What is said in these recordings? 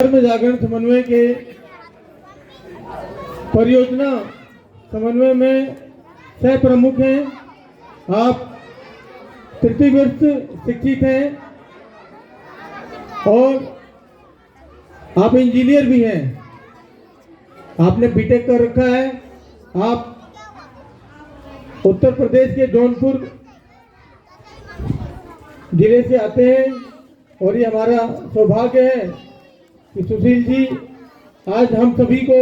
धर्म जागरण समन्वय के परियोजना समन्वय में सह प्रमुख हैं। आप तृतीय वर्ष शिक्षित हैं और आप इंजीनियर भी हैं। आपने बीटेक कर रखा है। आप उत्तर प्रदेश के जौनपुर जिले से आते हैं और ये हमारा सौभाग्य है कि सुशील जी आज हम सभी को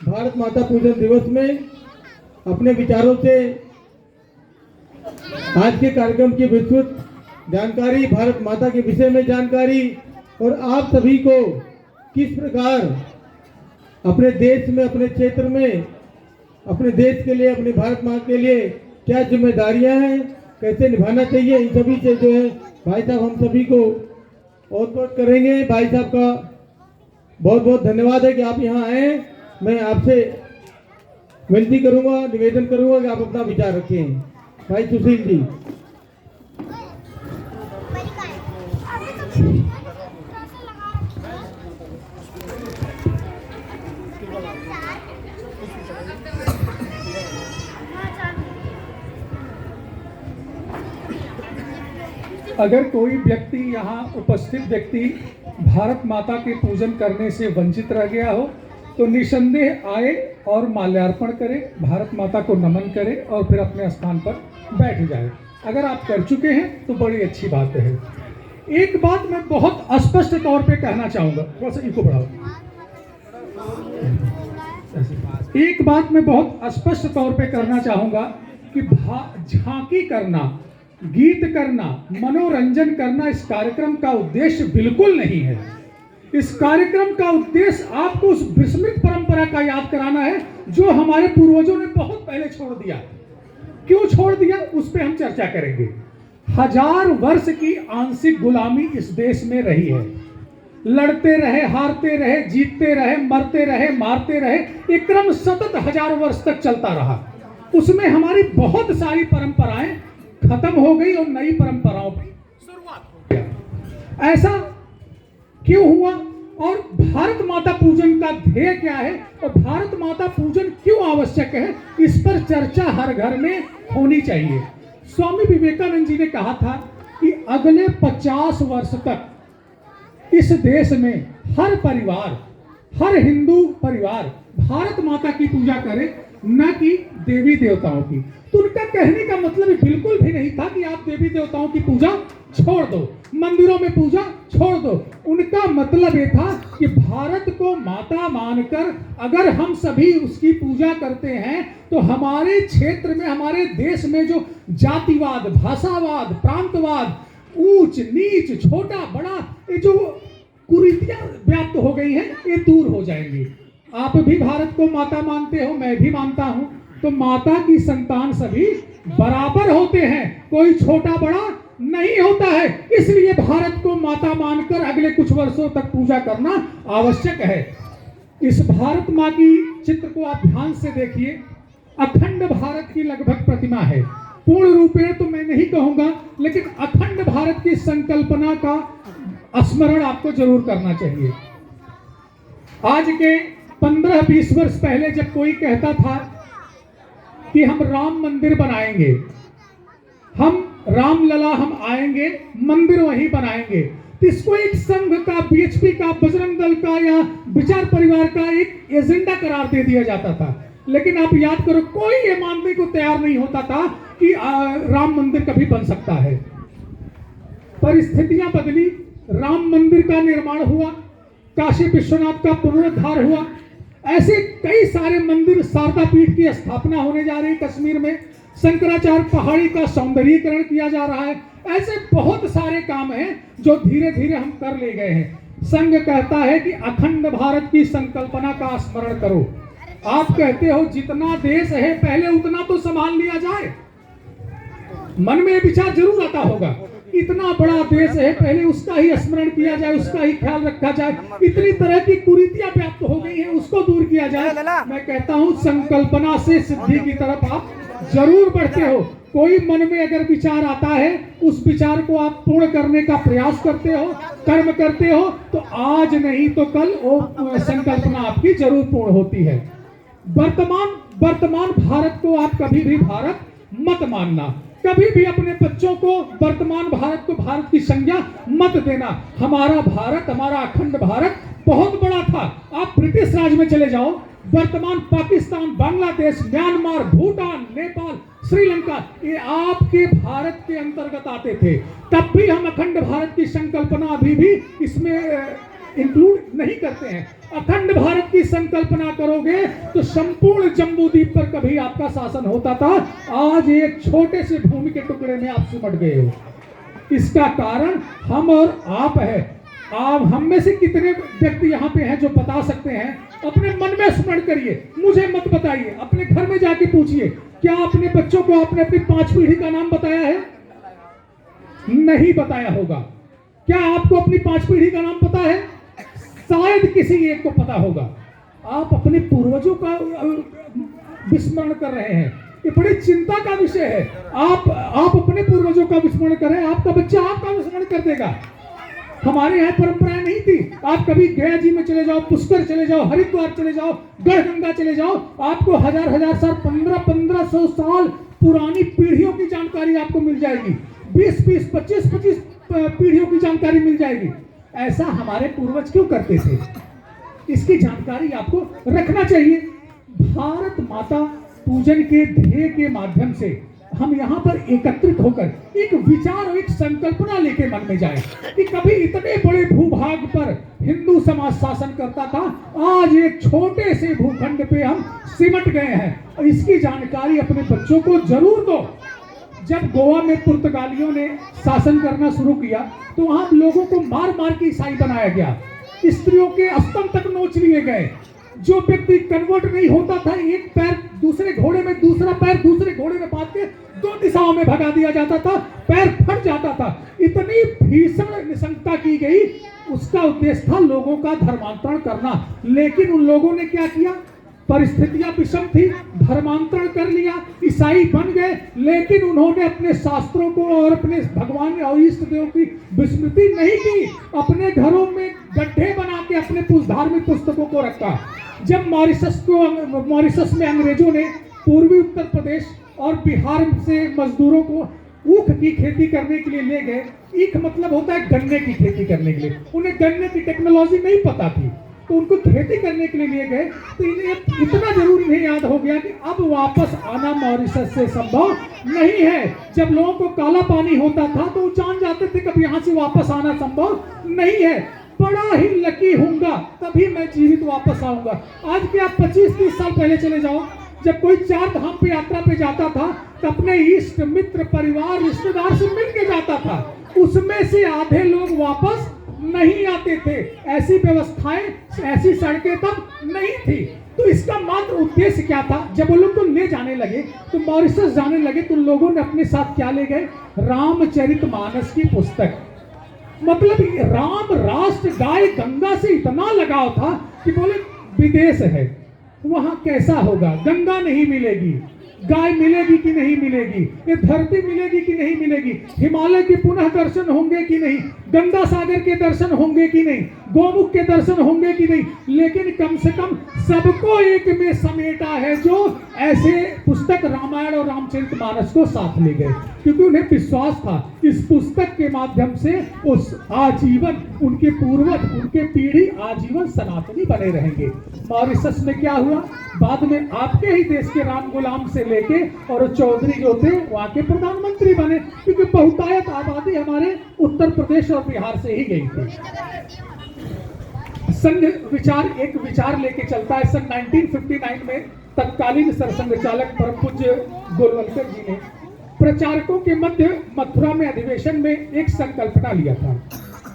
भारत माता पूजन दिवस में अपने विचारों से आज के कार्यक्रम की विस्तृत जानकारी, भारत माता के विषय में जानकारी और आप सभी को किस प्रकार अपने देश में, अपने क्षेत्र में, अपने देश के लिए, अपने भारत माता के लिए क्या जिम्मेदारियां हैं, कैसे निभाना चाहिए, इन सभी से जो है भाई साहब हम सभी को ओतप्रोत करेंगे। भाई साहब का बहुत बहुत धन्यवाद है कि आप यहाँ आए। मैं आपसे विनती करूंगा, निवेदन करूंगा कि आप अपना विचार रखें। भाई सुशील जी। अगर कोई व्यक्ति यहाँ उपस्थित व्यक्ति भारत माता के पूजन करने से वंचित रह गया हो तो निसंदेह आए और माल्यार्पण करे, भारत माता को नमन करे और फिर अपने स्थान पर बैठ जाए। अगर आप कर चुके हैं तो बड़ी अच्छी बात है। एक बात मैं बहुत स्पष्ट तौर पे कहना चाहूँगा, थोड़ा सा इनको बढ़ाओ। एक बात मैं बहुत स्पष्ट तौर पे करना चाहूँगा कि झांकी करना, गीत करना, मनोरंजन करना इस कार्यक्रम का उद्देश्य बिल्कुल नहीं है। इस कार्यक्रम का उद्देश्य आपको उस विस्मृत परंपरा का याद कराना है जो हमारे पूर्वजों ने बहुत पहले छोड़ दिया। क्यों छोड़ दिया, उस पर हम चर्चा करेंगे। 1000 वर्ष की आंशिक गुलामी इस देश में रही है। लड़ते रहे, हारते रहे, जीतते रहे, मरते रहे, मारते रहे, एक क्रम सतत 1000 वर्ष तक चलता रहा। उसमें हमारी बहुत सारी परंपराएं खत्म हो गई और नई परंपराओं की शुरुआत हो गया। ऐसा क्यों हुआ और भारत माता पूजन का ध्येय क्या है और भारत माता पूजन क्यों आवश्यक है, इस पर चर्चा हर घर में होनी चाहिए। स्वामी विवेकानंद जी ने कहा था कि अगले 50 वर्ष तक इस देश में हर परिवार, हर हिंदू परिवार भारत माता की पूजा करे, न कि देवी देवताओं की। तो उनका कहने का मतलब बिल्कुल भी नहीं था कि आप देवी देवताओं की पूजा छोड़ दो, मंदिरों में पूजा छोड़ दो। उनका मतलब ये था कि भारत को माता मानकर अगर हम सभी उसकी पूजा करते हैं तो हमारे क्षेत्र में, हमारे देश में जो जातिवाद, भाषावाद, प्रांतवाद, ऊंच नीच, छोटा बड़ा, ये जो कुरीतियां व्याप्त हो गई हैं, ये दूर हो जाएंगी। आप भी भारत को माता मानते हो, मैं भी मानता हूं, तो माता की संतान सभी बराबर होते हैं, कोई छोटा बड़ा नहीं होता है। इसलिए भारत को माता मानकर अगले कुछ वर्षों तक पूजा करना आवश्यक है। इस भारत माँ की चित्र को आप ध्यान से देखिए। अखंड भारत की लगभग प्रतिमा है। पूर्ण रूप में तो मैं नहीं कहूंगा, लेकिन अखंड भारत की संकल्पना का स्मरण आपको जरूर करना चाहिए। आज के 15-20 वर्ष पहले जब कोई कहता था कि हम राम मंदिर बनाएंगे, हम रामलला, हम आएंगे, मंदिर वहीं बनाएंगे, तो इसको एक संघ का, बीएचपी का, बजरंग दल का या विचार परिवार का एक एजेंडा करार दे दिया जाता था। लेकिन आप याद करो, कोई ये मानने को तैयार नहीं होता था कि राम मंदिर कभी बन सकता है। परिस्थितियां बदली, राम मंदिर का निर्माण हुआ, काशी विश्वनाथ का पुनरुद्धार हुआ, ऐसे कई सारे मंदिर, शारदा पीठ की स्थापना होने जा रही है कश्मीर में, शंकराचार्य पहाड़ी का सौंदर्यीकरण किया जा रहा है। ऐसे बहुत सारे काम हैं जो धीरे धीरे हम कर ले गए हैं। संघ कहता है कि अखंड भारत की संकल्पना का स्मरण करो। आप कहते हो जितना देश है पहले उतना तो संभाल लिया जाए। मन में विचार जरूर आता होगा, इतना बड़ा देश है, पहले उसका ही स्मरण किया जाए, उसका ही ख्याल रखा जाए। इतनी तरह की कुरीतियां व्याप्त हो गई हैं, उसको दूर किया जाए। मैं कहता हूं संकल्पना से सिद्धि की तरफ आप जरूर बढ़ते हो। कोई मन में अगर विचार आता है, उस विचार को आप पूर्ण करने का प्रयास करते हो, कर्म करते हो, तो आज नहीं तो कल वो संकल्पना आपकी जरूर पूर्ण होती है। वर्तमान भारत को आप कभी भी भारत मत मानना, कभी भी अपने बच्चों को वर्तमान भारत को भारत की संज्ञा मत देना। हमारा भारत, हमारा अखंड भारत बहुत बड़ा था। आप ब्रिटिश राज में चले जाओ, वर्तमान पाकिस्तान, बांग्लादेश, म्यांमार, भूटान, नेपाल, श्रीलंका, ये आपके भारत के अंतर्गत आते थे। तब भी हम अखंड भारत की संकल्पना अभी भी इसमें इंक्लूड नहीं करते हैं। अखंड भारत की संकल्पना करोगे तो संपूर्ण जम्बू द्वीप पर कभी आपका शासन होता था, आज एक छोटे से भूमि के टुकड़े में आप सिमट गए हो। इसका कारण हम और आप है। आप हम में से कितने व्यक्ति यहाँ पे हैं जो बता सकते हैं? अपने मन में स्मरण करिए, मुझे मत बताइए, अपने घर में जाके पूछिए, क्या अपने बच्चों को आपने अपनी 5 पीढ़ी का नाम बताया है? नहीं बताया होगा। क्या आपको अपनी 5 पीढ़ी का नाम पता है? शायद किसी एक को पता होगा। आप अपने पूर्वजों का विस्मरण कर रहे हैं, ये बड़ी चिंता का विषय है। आप अपने पूर्वजों का विस्मरण कर रहे हैं, आपका बच्चा आपका विस्मरण कर देगा। हमारे यहाँ परंपराएं नहीं थी। आप कभी गया जी में चले जाओ, पुष्कर चले जाओ, हरिद्वार चले जाओ, गढ़गंगा चले जाओ, आपको हजार साल, 1500 साल पुरानी पीढ़ियों की जानकारी आपको मिल जाएगी। 20 25 पीढ़ियों की जानकारी मिल जाएगी। ऐसा हमारे पूर्वज क्यों करते थे? इसकी जानकारी आपको रखना चाहिए। भारत माता पूजन के ध्येय के माध्यम से हम यहाँ पर एकत्रित होकर एक विचार और एक संकल्पना लेके मन में जाए कि कभी इतने बड़े भूभाग पर हिंदू समाज शासन करता था, आज एक छोटे से भूखंड पे हम सिमट गए हैं। और इसकी जानकारी अपने बच्चों को जरूर दो। जब गोवा में पुर्तगालियों ने शासन करना शुरू किया तो वहां लोगों को मार मार के ईसाई बनाया गया, स्त्रियों के स्तन तक नोच लिए गए। जो व्यक्ति कन्वर्ट नहीं होता था, एक पैर दूसरे घोड़े में, दूसरा पैर दूसरे घोड़े में बांध के 2 दिशाओं में भगा दिया जाता था, पैर फट जाता था। इतनी भीषण निशंकता की गई। उसका उद्देश्य था लोगों का धर्मांतरण करना, लेकिन उन लोगों ने क्या किया? परिस्थितियां विषम थी, धर्मांतरण कर लिया, ईसाई बन गए, लेकिन उन्होंने अपने शास्त्रों को और अपने भगवान और इष्ट देव की विस्मृति नहीं की। अपने घरों में गड्ढे बना के अपने धार्मिक पुस्तकों को रखा। जब मॉरिशस में अंग्रेजों ने पूर्वी उत्तर प्रदेश और बिहार से मजदूरों को ऊख की खेती करने के लिए ले गए। ईख मतलब होता है गन्ने की खेती करने के लिए। उन्हें गन्ने की टेक्नोलॉजी नहीं पता थी, तो उनको खेती करने के लिए लिए गए। तो इन्हें इतना जरूर इन्हें याद हो गया कि अब वापस आना मॉरिशस से संभव नहीं है। जब लोगों को काला पानी होता था तो वो जान जाते थे कि यहाँ से वापस आना संभव नहीं है। बड़ा ही लकी हूँगा तभी मैं जीवित वापस आऊंगा। आज के आप 25-30 साल पहले चले जाओ, जब कोई 4 धाम पे यात्रा पे जाता था तो अपने इष्ट मित्र परिवार रिश्तेदार से मिल के जाता था। उसमें से आधे लोग वापस नहीं आते थे। ऐसी व्यवस्थाएं, ऐसी सड़कें तब नहीं थी। तो इसका मात्र उद्देश्य क्या था? जब वो लोग तो ले जाने लगे, तो मॉरिशस जाने लगे, तो लोगों ने अपने साथ क्या ले गए? रामचरितमानस की पुस्तक। मतलब राम, राष्ट्र, गाय, गंगा से इतना लगाव था कि बोले विदेश है, वहां कैसा होगा? गंगा नहीं मिलेगी, गाय मिलेगी कि नहीं मिलेगी, ये धरती मिलेगी कि नहीं मिलेगी, हिमालय के पुनः दर्शन होंगे कि नहीं, गंगा सागर के दर्शन होंगे कि नहीं, गोमुख के दर्शन होंगे कि नहीं। लेकिन कम से कम सबको एक में समेटा है, जो ऐसे पुस्तक रामायण और रामचरितमानस को साथ ले गए, क्योंकि उन्हें विश्वास था इस पुस्तक के माध्यम से उस आजीवन उनके पूर्वज, उनके पीढ़ी आजीवन सनातनी बने रहेंगे। मॉरिशस में क्या हुआ? बाद में आपके ही देश के राम गुलाम से लेके और चौधरी जो थे वहां के प्रधानमंत्री बने, क्योंकि बहुतायत आबादी हमारे उत्तर प्रदेश और बिहार से ही गई थी। संघ विचार एक विचार लेके चलता है। सन 1959 में तत्कालीन सरसंघ चालक परम पूज्य गोलवलकर जी ने प्रचारकों के मध्य मथुरा में अधिवेशन में एक संकल्पना लिया था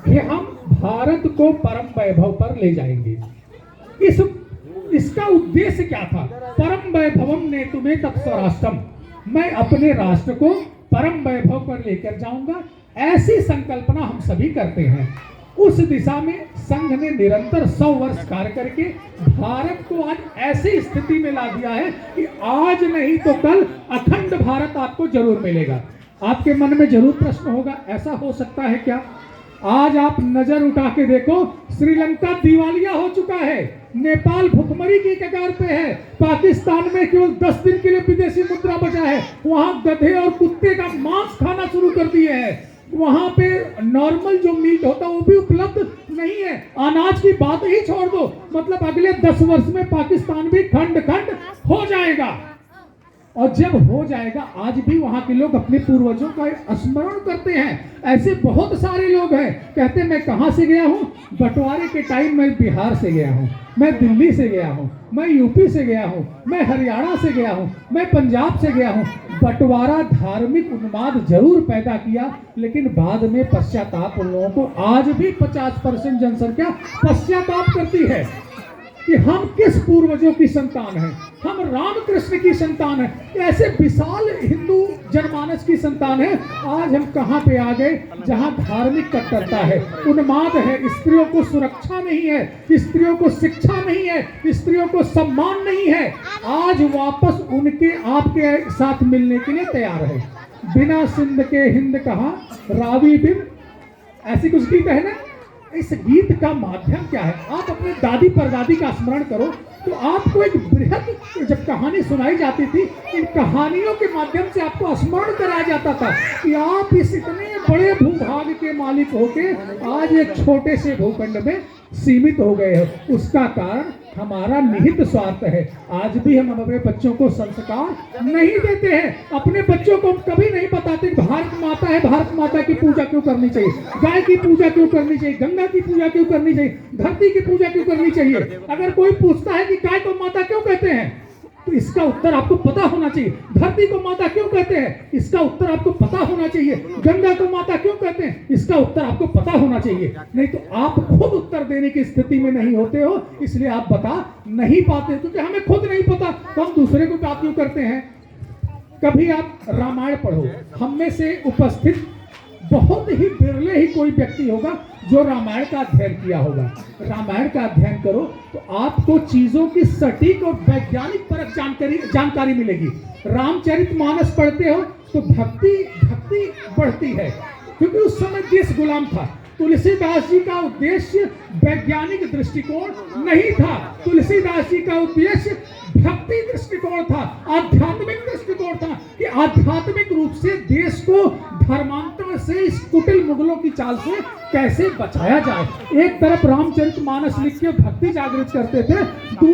कि हम भारत को परम वैभव पर ले जाएंगे। इसका उद्देश्य क्या था? परम वैभवम ने तुम्हें तत् स्वराष्ट्रम, मैं अपने राष्ट्र को परम वैभव पर लेकर जाऊंगा। ऐसी संकल्पना हम सभी करते हैं। उस दिशा में संघ ने निरंतर 100 वर्ष कार्य करके भारत को आज ऐसी स्थिति में ला दिया है कि आज नहीं तो कल अखंड भारत आपको जरूर मिलेगा। आपके मन में जरूर प्रश्न होगा, ऐसा हो सकता है क्या? आज आप नजर उठा के देखो, श्रीलंका दिवालिया हो चुका है, नेपाल भुखमरी की कगार पे है, पाकिस्तान में केवल 10 दिन के लिए विदेशी मुद्रा बचा है, वहां गधे और कुत्ते का मांस खाना शुरू कर दिए हैं, वहां पे नॉर्मल जो मीट होता है वो भी उपलब्ध नहीं है। अनाज की बात ही छोड़ दो, मतलब अगले 10 वर्ष में पाकिस्तान भी खंड खंड हो जाएगा। और जब हो जाएगा, आज भी वहां के लोग अपने पूर्वजों का स्मरण करते हैं। ऐसे बहुत सारे लोग हैं, कहते हैं मैं कहां से गया हूं, बंटवारे के टाइम मैं बिहार से गया हूं, मैं दिल्ली से गया हूं, मैं यूपी से गया हूं, मैं हरियाणा से गया हूं, मैं पंजाब से गया हूं। बंटवारा धार्मिक उन्माद जरूर पैदा किया, लेकिन बाद में पश्चाताप उन लोगों को, आज भी 50% जनसंख्या पश्चाताप करती है कि हम किस पूर्वजों की संतान हैं, हम रामकृष्ण की संतान हैं, ऐसे विशाल हिंदू जनमानस की संतान है। आज हम कहां पे आ गए, जहां धार्मिक कट्टरता है, उन्माद है, स्त्रियों को सुरक्षा नहीं है, स्त्रियों को शिक्षा नहीं है, स्त्रियों को सम्मान नहीं है। आज वापस उनके आपके साथ मिलने के लिए तैयार है। बिना सिंध के हिंद कहा रावी बिन, ऐसी कुछ गीत है ना। इस गीत का माध्यम क्या है? आप अपने दादी परदादी का स्मरण करो तो आपको एक बृहद जब कहानी सुनाई जाती थी, इन कहानियों के माध्यम से आपको स्मरण कराया जाता था कि आप इस इतने बड़े भूभाग के मालिक होके आज एक छोटे से भूखंड में सीमित हो गए हैं। उसका कारण हमारा निहित स्वार्थ है। आज भी हम अपने बच्चों को संस्कार नहीं देते हैं, अपने बच्चों को कभी नहीं बताते भारत माता है, भारत माता की पूजा क्यों करनी चाहिए, गाय की पूजा क्यों करनी चाहिए, गंगा की पूजा क्यों करनी चाहिए, धरती की पूजा क्यों करनी चाहिए। अगर कोई पूछता है कि गाय को माता क्यों कहते हैं, तो इसका उत्तर आपको पता होना चाहिए। धरती को माता क्यों कहते हैं, इसका उत्तर आपको पता होना चाहिए। गंगा को माता क्यों कहते हैं, इसका उत्तर आपको पता होना चाहिए। नहीं तो आप खुद उत्तर देने की स्थिति में नहीं होते हो, इसलिए आप बता नहीं पाते, क्योंकि हमें खुद नहीं पता तो हम दूसरे को बात क्यों करते हैं। कभी आप रामायण पढ़ो, हम में से उपस्थित बहुत ही बिरले ही कोई व्यक्ति होगा जो रामायण का अध्ययन किया होगा। रामायण का अध्ययन करो तो आपको चीजों की सटीक और वैज्ञानिक परख जानकारी मिलेगी। रामचरितमानस पढ़ते हो तो भक्ति बढ़ती है, क्योंकि उस समय देश गुलाम था। तुलसीदास जी का उद्देश्य वैज्ञानिक दृष्टिकोण नहीं था, तुलसीदास जी का उद्देश्य भक्ति दृष्टिकोण था, आध्यात्मिक दृष्टिकोण था कि आध्यात्मिक रूप से देश को धर्मांतर से, इस कुटिल मुगलों की चाल से कैसे बचाया जाए। एक तरफ रामचरितमानस लिख के भक्ति जागृत करते थे, दूसरी